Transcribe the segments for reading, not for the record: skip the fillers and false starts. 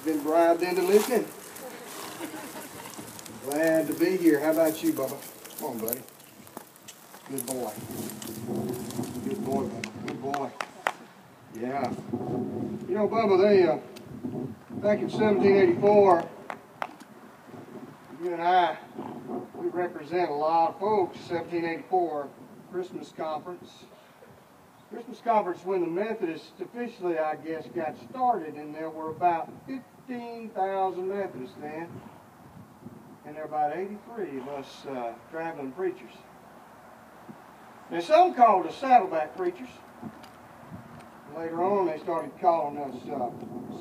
Been bribed into listening. Glad to be here. How about you, Bubba? Come on, buddy. Good boy. Good boy, Bubba. Good boy. Yeah. You know, Bubba, they, back in 1784, you and I, we represent a lot of folks. 1784 Christmas Conference. Christmas Conference when the Methodists officially, I guess, got started, and there were about 15,000 Methodists then, and there were about 83 of us traveling preachers. Now, some called us Saddleback preachers. Later on, they started calling us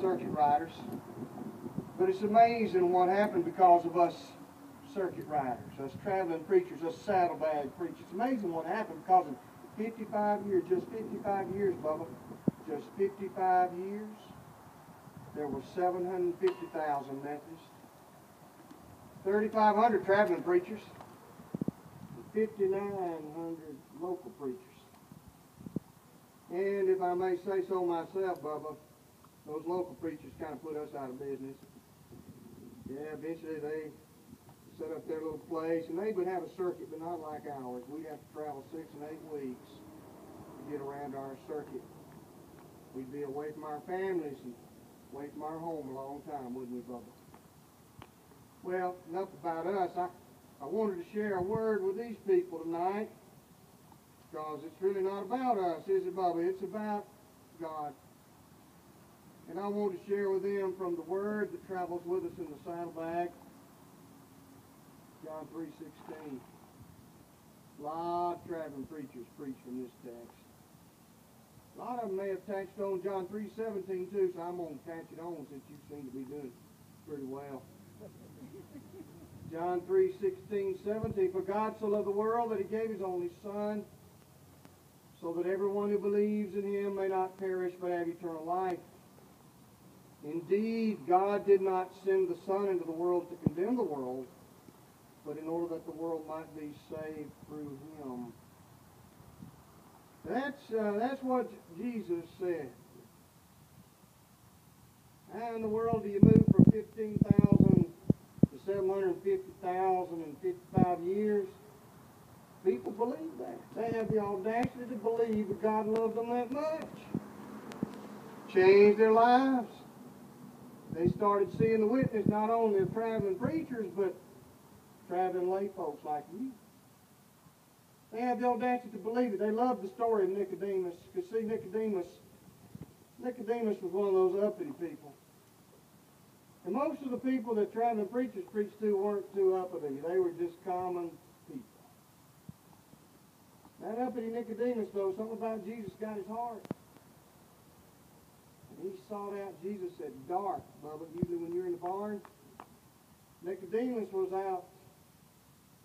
circuit riders. But it's amazing what happened because of us circuit riders, us traveling preachers, us saddlebag preachers. It's amazing what happened because of 55 years, just 55 years, Bubba, just 55 years, there were 750,000 Methodists, 3,500 traveling preachers, and 5,900 local preachers. And if I may say so myself, Bubba, those local preachers kind of put us out of business. Yeah, eventually they set up their little place, and they would have a circuit, but not like ours. We'd have to travel 6 and 8 weeks to get around our circuit. We'd be away from our families and away from our home a long time, wouldn't we, Bubba? Well, enough about us. I wanted to share a word with these people tonight, because it's really not about us, is it, Bubba? It's about God. And I want to share with them from the word that travels with us in the saddlebag, John 3:16. A lot of traveling preachers preach from this text. A lot of them may have touched on John 3:17 too, so I'm going to catch it on since you seem to be doing pretty well. John 3:16-17. For God so loved the world that he gave his only Son, so that everyone who believes in him may not perish but have eternal life. Indeed, God did not send the Son into the world to condemn the world, but in order that the world might be saved through him. That's what Jesus said. How in the world do you move from 15,000 to 750,000 in 55 years? People believe that. They have the audacity to believe that God loved them that much. Changed their lives. They started seeing the witness not only of traveling preachers, but traveling lay folks like you. They have the audacity to believe it. They love the story of Nicodemus. Because see, Nicodemus was one of those uppity people. And most of the people that traveling preachers preached to weren't too uppity. They were just common people. That uppity Nicodemus, though, something about Jesus got his heart. And he sought out Jesus at dark, Bubba. Usually when you're in the barn, Nicodemus was out,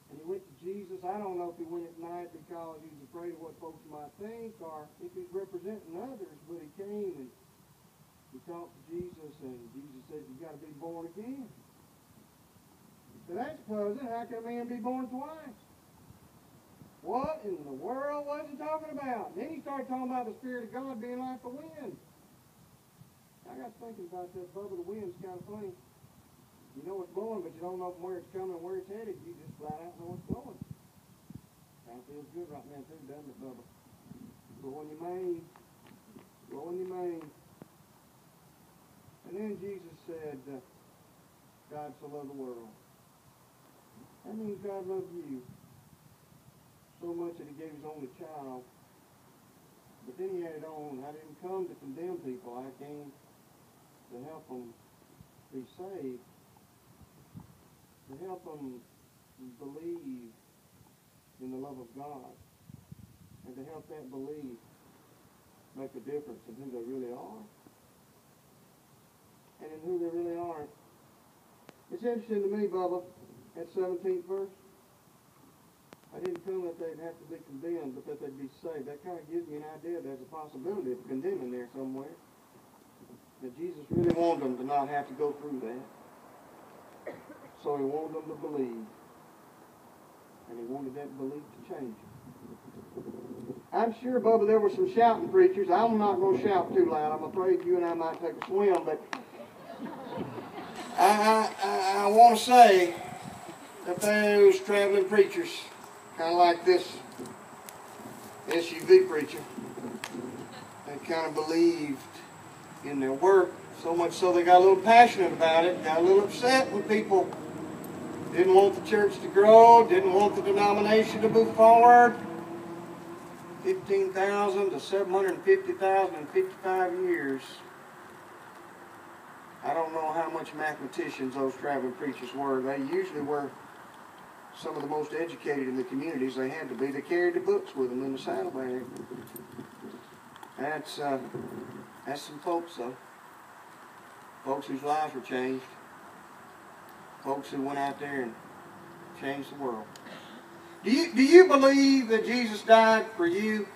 and he went to Jesus. I don't know if he went at night because he was afraid of what folks might think, or if he's representing others, but he came and he talked to Jesus, and Jesus said, you've got to be born again. He said, that's puzzling. How can a man be born twice? What in the world was he talking about? And then he started talking about the Spirit of God being like the wind. I got thinking about that, Bubba. The wind's kind of funny. You know it's blowing, but you don't know from where it's coming and where it's headed. You just flat out know it's blowing. Kind of feels good right now too, doesn't it, Bubba? Blowing your mane. Blowing your mane. And then Jesus said, God so loved the world. That means God loved you so much that he gave his only child. But then he added on, I didn't come to condemn people. I came to help them be saved, to help them believe in the love of God, and to help that belief make a difference in who they really are and in who they really aren't. It's interesting to me, Bubba, that 17th verse. I didn't come that they'd have to be condemned, but that they'd be saved. That kind of gives me an idea there's a possibility of condemning there somewhere. That Jesus really wanted them to not have to go through that. So he wanted them to believe. And he wanted that belief to change. I'm sure, Bubba, there were some shouting preachers. I'm not going to shout too loud. I'm afraid you and I might take a swim, but I want to say that those traveling preachers, kind of like this SUV preacher, they kind of believed in their work, so much so they got a little passionate about it, got a little upset when people didn't want the church to grow, didn't want the denomination to move forward. 15,000 to 750,000 in 55 years. I don't know how much mathematicians those traveling preachers were. They usually were some of the most educated in the communities. They had to be. They carried the books with them in the saddlebag. That's some folks, though. Folks whose lives were changed. Folks who went out there and changed the world. Do you believe that Jesus died for you?